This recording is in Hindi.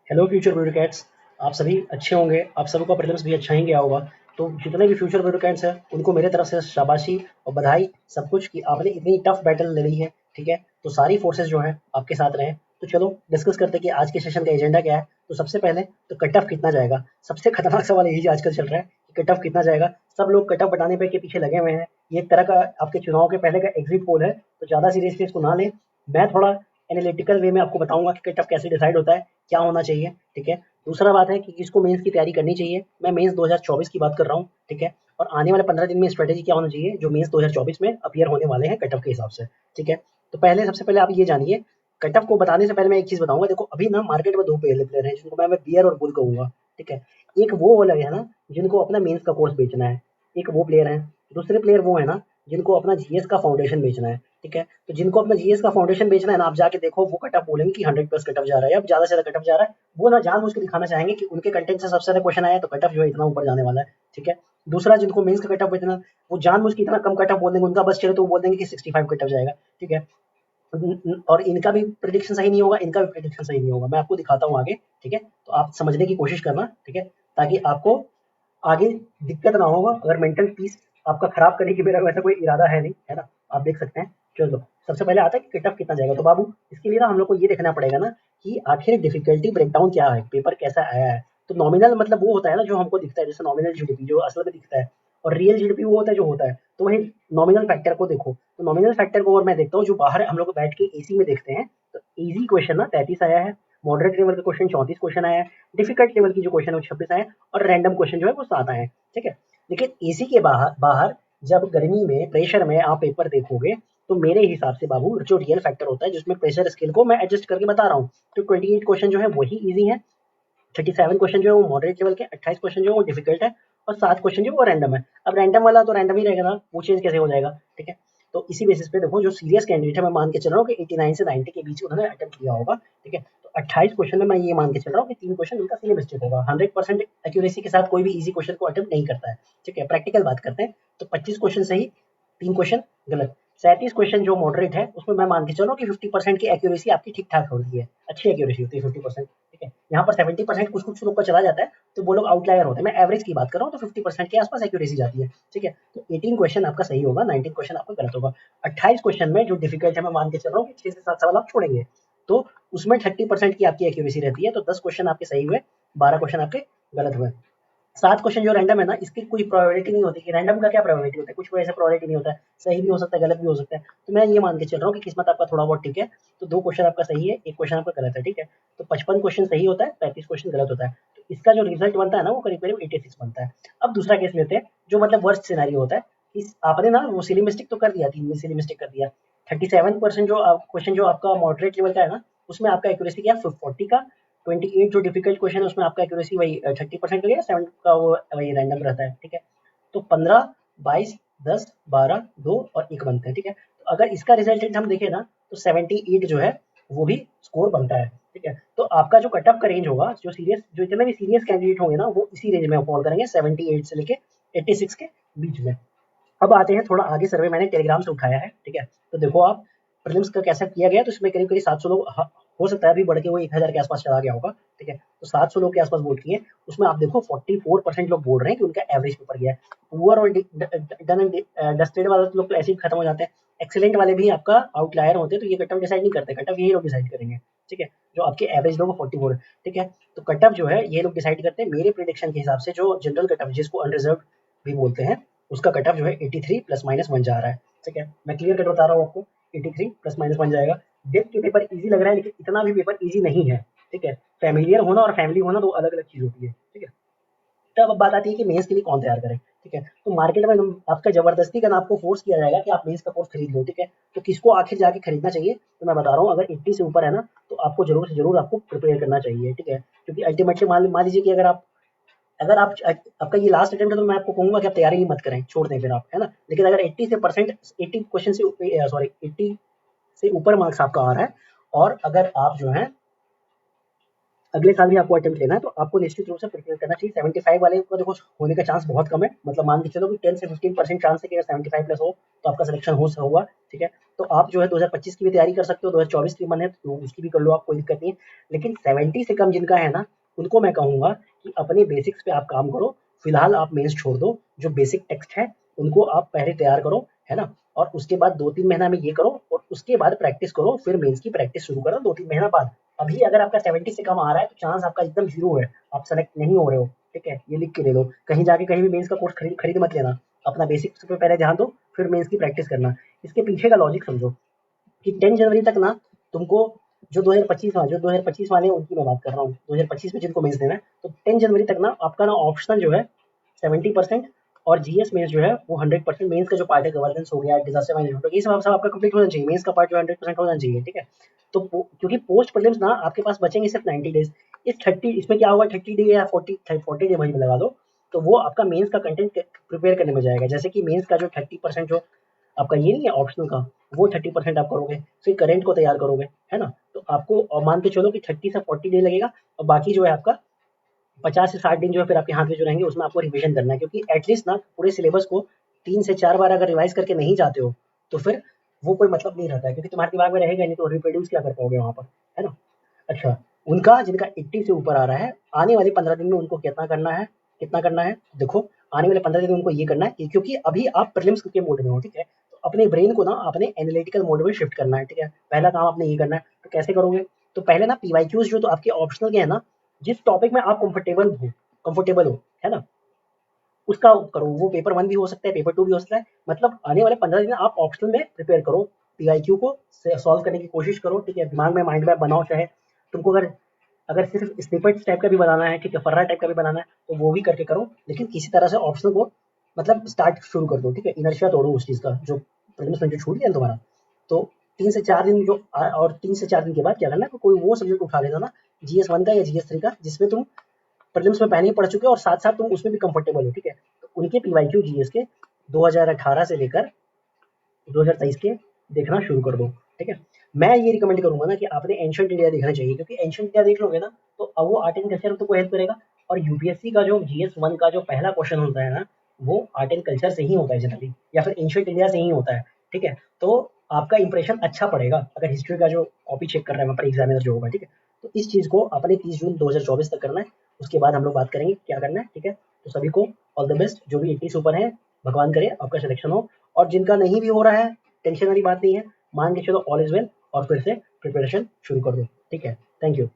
Hello future bureaucrats. आप सभी अच्छे होंगे, आप सबका प्रीलिम्स भी अच्छा ही गया होगा। तो जितने भी फ्यूचर ब्यूरोक्रेट्स हैं उनको मेरे तरफ से शाबाशी और बधाई सब कुछ कि आपने इतनी टफ बैटल ले ली है। ठीक है, तो सारी फोर्सेस जो है आपके साथ रहे। तो चलो डिस्कस करते हैं कि आज के सेशन का एजेंडा क्या है। तो सबसे पहले तो कट ऑफ कितना जाएगा, सबसे खतरनाक सवाल यही आजकल चल रहा है कि कट ऑफ कितना जाएगा। सब लोग कट ऑफ बताने पे के पीछे लगे हुए हैं। ये एक तरह का आपके चुनाव के पहले का एग्जिट पोल है, तो ज़्यादा सीरियसली इसको ना लें। मैं थोड़ा एनालिटिकल वे में आपको बताऊंगा कि कट ऑफ कैसे डिसाइड होता है, क्या होना चाहिए। ठीक है, दूसरा बात है कि किसको मेंस की तैयारी करनी चाहिए। मैं मेंस 2024 की बात कर रहा हूँ। ठीक है, और आने वाले 15 दिन में स्ट्रेटेजी क्या होना चाहिए जो मेंस 2024 में अपीयर होने वाले हैं कट ऑफ के हिसाब से। ठीक है, तो पहले सबसे पहले आप ये जानिए, कट ऑफ को बताने से पहले मैं एक चीज बताऊंगा। देखो अभी ना मार्केट में दो प्लेयर हैं जिनको मैं बियर और बुल कहूंगा। ठीक है, एक वो वाला है ना जिनको अपना मेंस का कोर्स बेचना है, एक वो प्लेयर है। दूसरे प्लेयर वो है ना जिनको अपना जीएस का फाउंडेशन बेचना है। ठीक है, तो जिनको अपना जीएस का फाउंडेशन बेचना है ना, आप जाके देखो वो कट ऑफ बोलेंगे कि 100 प्लस कट ऑफ जा रहा है, अब ज्यादा से ज्यादा कट ऑफ जा रहा है। वो ना जानबूझ के दिखाना चाहेंगे कि उनके कंटेंट से सबसे ज्यादा क्वेश्चन आया तो कट ऑफ जो है इतना ऊपर जाने वाला है। ठीक है, दूसरा जिनको मेंस का कट ऑफ इतना, वो जानबूझ के इतना कम कट ऑफ बोल देंगे, उनका बस चले तो वो बोल देंगे कि 65 कट ऑफ जाएगा। ठीक है, और इनका भी प्रिडिक्शन सही नहीं होगा, इनका भी प्रिडिक्शन सही नहीं होगा। मैं आपको दिखाता हूँ आगे। ठीक है, तो आप समझने की कोशिश करना। ठीक है, ताकि आपको आगे दिक्कत ना होगा। अगर मेंटल पीस आपका खराब करने की मेरा वैसा कोई इरादा है नहीं, है ना। आप देख सकते हैं। चलो सबसे पहले आता है कि कट ऑफ कितना जाएगा। तो बाबू इसके लिए ना हम लोग को ये देखना पड़ेगा ना कि आखिर डिफिकल्टी ब्रेकडाउन क्या है, पेपर कैसा आया है। तो नॉमिनल मतलब वो होता है ना जो हमको दिखता है, जैसे नॉमिनल जीडीपी जो असल में दिखता है, और रियल जीडीपी वो होता है जो होता है। तो वही नॉमिनल फैक्टर को देखो, तो नॉमिनल फैक्टर को और मैं देखता हूँ जो बाहर हम लोग बैठ के एसी में देखते हैं। तो इजी क्वेश्चन ना 33 आया है, मॉडरेट लेवल का क्वेश्चन 34 क्वेश्चन आया है, डिफिकल्ट लेवल की जो क्वेश्चन है वो 26 आया है, और रैंडम क्वेश्चन जो है वो 7 आए हैं। ठीक है, लेकिन एसी के बाहर बाहर जब गर्मी में प्रेशर में आप पेपर देखोगे, तो मेरे हिसाब से बाबू जो रियल फैक्टर होता है जिसमें प्रेशर स्केल को मैं एडजस्ट करके बता रहा हूँ, तो 28 क्वेश्चन जो है वही इजी है, 37 क्वेश्चन जो है वो मॉडरेट लेवल के, 28 क्वेश्चन जो है वो डिफिकल्ट है, और 7 क्वेश्चन जो है वो रैंडम है। अब रैंडम वाला तो रैंडम ही रहेगा ना, वो चेंज कैसे हो जाएगा। ठीक है, तो इसी बेसिस पे देखो जो सीरियस कैंडिडेट है, मैं मान के चल रहा हूँ कि 89 से 90 के बीच उन्होंने अटेम्प्ट किया होगा। ठीक है, तो 28 क्वेश्चन में मैं ये मान के चल रहा हूँ कि 3 क्वेश्चन उनका सिली मिस्टेक होगा। 100% एक्यूरेसी के साथ कोई भी इजी क्वेश्चन को अटेम्प्ट नहीं करता है। ठीक है, प्रैक्टिकल बात करते हैं। तो 25 क्वेश्चन सही, 3 क्वेश्चन गलत। 37 क्वेश्चन जो मॉडरेट है उसमें मैं मान के चल रहा हूँ कि 50% की एक्यूरेसी आपकी ठीक ठाक होती है, अच्छी एक्यूरेसी होती है 50%। ठीक है, यहाँ पर 70% कुछ कुछ लोग का चला जाता है, तो वो लोग आउटलायर होते हैं। मैं एवरेज की बात कर रहा हूँ, तो 50% के आसपास एक्यूरेसी जाती है। ठीक है, तो 18 क्वेश्चन आपका सही होगा, 19 क्वेश्चन आपका गलत होगा। 28 क्वेश्चन में जो डिफिकल्ट है मैं मान के चल रहा हूँ कि 6 से 7 सवाल आप छोड़ेंगे, तो उसमें 30% की आपकी एक्यूरेसी रहती है। तो 10 क्वेश्चन आपके सही हुए, 12 क्वेश्चन आपके गलत हुए। 7 क्वेश्चन जो रैंडम है ना, इसकी कोई प्रोबेबिलिटी नहीं होती कि रैंडम का क्या प्रोबेबिलिटी होता है, कुछ कोई ऐसा प्रोबेबिलिटी नहीं होता है, सही भी हो सकता है गलत भी हो सकता है। तो मैं ये मान के चल रहा हूँ कि किस्मत आपका थोड़ा बहुत ठीक है। तो 2 क्वेश्चन आपका सही है, 1 क्वेश्चन आपका गलत है। ठीक है, तो 55 क्वेश्चन सही होता है, 35 क्वेश्चन गलत होता है। तो इसका जो रिजल्ट बनता है ना वो करीब-करीब 86 बनता है। अब दूसरा केस लेते हैं जो मतलब वर्स्ट सिनेरियो होता है। इस आपने ना वो सिली मिस्टेक तो कर दिया, 3 में सिली मिस्टेक कर दिया। 37% जो क्वेश्चन जो आपका मॉडरेट लेवल का है ना, उसमें आपका एक्यूरेसी क्या है 40 का। 28 जो डिफिकल्ट क्वेश्चन है उसमें आपका एक्यूरेसी वही 30% का गया, 7 का वो वही रैंडम रहता है। ठीक है, तो 15, 22, 10, 12, 2 और 1 बनते हैं। ठीक है, तो अगर इसका रिजल्टेंट हम देखें ना, तो 78 जो है वो भी स्कोर बनता है। ठीक है, तो आपका जो कट ऑफ का रेंज होगा, जो इतने भी सीरियस कैंडिडेट होंगे ना वो इसी रेंज में फॉल करेंगे, 78 से लेके 86 के बीच में। अब आते हैं थोड़ा आगे, सर्वे मैंने टेलीग्राम से उठाया है। ठीक है, तो देखो आप प्रीलिम्स का कैसा किया गया, तो इसमें करीब करीब 700 लोग, हो सकता है अभी बढ़ के वो 1000 के आसपास चला गया होगा। ठीक है, तो 700 लोग के आसपास वोट किए। उसमें आप देखो 44% लोग बोल रहे हैं कि उनका एवरेज पेपर गया है। पुअर और डन एंड डस्टेड वाले लोग तो ऐसे ही खत्म हो जाते हैं। एक्सीलेंट वाले भी आपका आउटलायर होते हैं, तो ये कट ऑफ डिसाइड नहीं करते, कट ऑफ यही लोग डिसाइड करेंगे। ठीक है, जो आपके एवरेज लोग 44। ठीक है, तो कट ऑफ जो है ये लोग डिसाइड करते हैं। मेरे प्रिडिक्शन के हिसाब से जो जनरल कट ऑफ जिसको अनरिजर्व भी बोलते हैं, उसका कट ऑफ जो है 83 प्लस माइनस 1 जा रहा है। ठीक है, मैं क्लियर कट बता रहा हूँ आपको, 83 प्लस माइनस 1 जाएगा। देख के पेपर इजी लग रहा है, लेकिन इतना भी पेपर इजी नहीं है। ठीक है, फैमिलियर होना और फैमिली होना दो अलग अलग चीज होती है। ठीक है, तब अब बात आती है कि मेंस के लिए कौन तैयार करे। ठीक है, तो मार्केट में आपका जबरदस्ती का आपको फोर्स किया जाएगा कि आप मेंस का कोर्स खरीद लो। ठीक है, तो किसको आखिर जाके खरीदना चाहिए, तो मैं बता रहा हूँ अगर 80 से ऊपर है ना, तो आपको जरूर से जरूर आपको प्रिपेयर करना चाहिए। ठीक है, क्योंकि अल्टीमेटली मान लीजिए कि अगर आप आपका ये लास्ट अटेम्प्ट है, तो मैं आपको कहूंगा कि आप तैयारी ही मत करें, छोड़ दें फिर आप, है ना। लेकिन अगर 80 से परसेंट 80 क्वेश्चन से सॉरी 80 से ऊपर मार्क्स आपका आ रहा है, और अगर आप जो है अगले साल भी आपको अटेम्प्ट लेना है तो आपको निश्चित रूप से प्रिपेयर करना चाहिए। 75 वाले का देखो होने का चांस बहुत कम है, मतलब मान के चलो कि 10 से 15% चांस है कि अगर 75 प्लस हो तो आपका सिलेक्शन होगा, ठीक है। तो आप जो है 2025 की भी तैयारी कर सकते हो, 2024 की मन है तो उसकी भी कर लो, आप कोई दिक्कत नहीं है। लेकिन 70 से कम जिनका है ना, उनको मैं कहूँगा कि अपने बेसिक्स पे आप काम करो। फिलहाल आप मेंस छोड़ दो, जो बेसिक टेक्स्ट है उनको आप पहले तैयार करो, है ना। और उसके बाद 2-3 महीना में ये करो और उसके बाद प्रैक्टिस करो, फिर मेंस की प्रैक्टिस शुरू करो 2-3 महीना बाद। अभी अगर आपका 70 से कम आ रहा है तो चांस आपका एकदम जीरो है, आप सेलेक्ट नहीं हो रहे हो, ठीक है। ये लिख के ले लो, कहीं जाके कहीं भी मेंस का कोर्स खरीद मत लेना। अपना बेसिक्स पे पहले ध्यान दो, फिर मेंस की प्रैक्टिस करना। इसके पीछे का लॉजिक समझो कि 10 जनवरी तक ना तुमको जो 2025 वाले हैं उनकी मैं बात कर रहा हूँ, 2025 में जिनको मेंस देना है, तो 10 जनवरी तक ना आपका ना ऑप्शनल जो है 70% और जीएस मेंस जो है वो 100%। मेंस का जो पार्ट है गवर्नेंस हो गया, डिजास्टर मैनेजमेंट, ये सब आपका कंप्लीट होना चाहिए। मेंस का पार्ट जो 100% होना चाहिए, ठीक है। तो क्योंकि पोस्ट प्रीलिम्स ना आपके पास बचेंगे सिर्फ 90 डेज। इस 30 इसमें क्या होगा, 30 डे या 40 डे वहीं पे लगा दो, तो वो आपका मेंस का कंटेंट प्रिपेयर करने में जाएगा। जैसे कि मेंस का जो 30% जो आपका ये नहीं है ऑप्शनल का, वो 30% आप करोगे, फिर करंट को तैयार करोगे, है ना। तो आपको मान के चलो कि 30 से 40 डे लगेगा और बाकी जो है आपका 50 से 60 दिन जो है फिर आपके हाथ में जो रहेंगे उसमें आपको रिवीजन करना है। क्योंकि एटलीस्ट ना पूरे सिलेबस को 3 से 4 बार अगर रिवाइज करके नहीं जाते हो तो फिर वो कोई मतलब नहीं रहता है, क्योंकि तुम्हारे दिमाग में रहेगा नहीं तो रिप्रोड्यूस क्या कर पाओगे वहाँ पर, है ना। अच्छा, उनका जिनका 80 से ऊपर आ रहा है, आने वाले 15 दिन में उनको कितना करना है, देखो आने वाले 15 दिन में उनको ये करना है क्योंकि अभी आप प्रीलिम्स के मोड में हो, ठीक है। तो अपने ब्रेन को ना आपने एनालिटिकल मोड में शिफ्ट करना है, ठीक है। पहला काम आपने ये करना है, तो कैसे करोगे? तो पहले ना पीवाईक्यूज जो तो आपके ऑप्शनल के है ना, जिस टॉपिक में आप कंफर्टेबल हो, है ना, उसका करो। वो पेपर 1 भी हो सकता है, पेपर 2 भी हो सकता है। मतलब आने वाले 15 दिन आप ऑप्शनल में प्रिपेयर करो, पीवाईक्यू को सॉल्व करने की कोशिश करो, ठीक है। दिमाग में माइंड मैप बनाओ, चाहे तुमको अगर अगर सिर्फ स्निपेट्स टाइप का भी बनाना है, ठीक है, फर्रा टाइप का भी बनाना है, तो वो भी करके करो। लेकिन किसी तरह से ऑप्शनल को मतलब स्टार्ट शुरू कर दो, ठीक है। इनर्शिया तोड़ो उस चीज़ का जो प्रीलिम्स में जो छूट गया ना तुम्हारा। तो 3 से 4 दिन और 3 से 4 दिन के बाद क्या करना है, कोई वो सब्जेक्ट उठा लेना ना, जीएस 1 का या जीएस 3 का, जिसमें तुम प्रीलिम्स में पहले ही पढ़ चुके हो और साथ-साथ तुम उसमें भी कंफर्टेबल हो, ठीक है। तो उनके पीवाईक्यू जीएस के 2018 से लेकर 2023 के देखना शुरू कर दो, ठीक है। मैं ये रिकमेंड करूँगा ना कि आपने एंशिएंट इंडिया देखना चाहिए, क्योंकि एंशिएंट इंडिया देख लोगे ना तो अब वो आर्ट एंड कल्चर में तुमको हेल्प करेगा। और यूपीएससी का जो जीएस 1 का जो पहला क्वेश्चन होता है ना, वो आर्ट एंड कल्चर से ही होता है जनरली, या फिर एंशिएंट इंडिया से ही होता है, ठीक है। तो आपका इंप्रेशन अच्छा पड़ेगा अगर हिस्ट्री का जो कॉपी चेक कर रहा है वहाँ पर एग्जामिनर जो होगा, ठीक है। तो इस चीज़ को अपने 30 जून 2024 तक करना है। उसके बाद हम लोग बात करेंगे क्या करना है, ठीक है। तो सभी को ऑल द बेस्ट, जो भी 80 से ऊपर है, भगवान करे आपका सिलेक्शन हो। और जिनका नहीं भी हो रहा है, टेंशन वाली बात नहीं है, मान के चलो ऑल इज वेल और फिर से प्रिपरेशन शुरू कर दो, ठीक है। Thank you.